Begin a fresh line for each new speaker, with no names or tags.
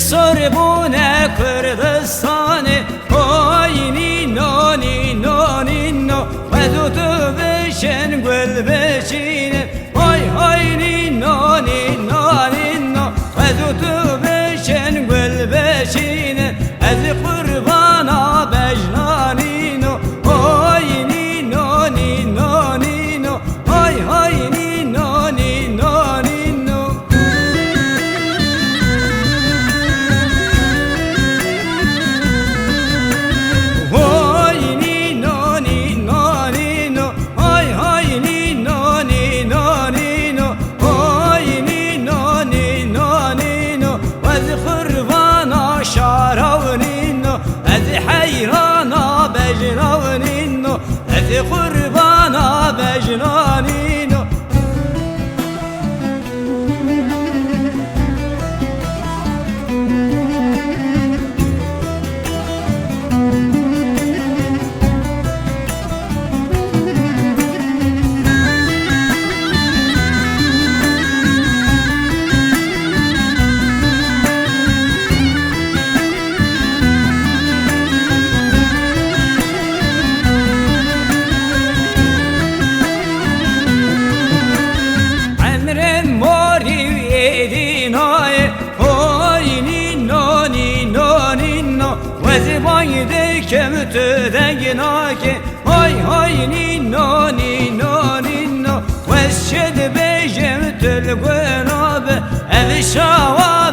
Sorbune Kırgızistan'ı oy nino nino nino Vedutu beşen gül beşine oy oy nino nino nino Vedutu beşen gül beşine Ez kurbana bejnanino oy nino nino nino oy oy nino nino nino حيرانا بجنانينو أذي قربانا بجنانينو Vazibaydı kemütüden ginaki Hay hay nino nino nino Vesşed bejemtül günabe Evi şava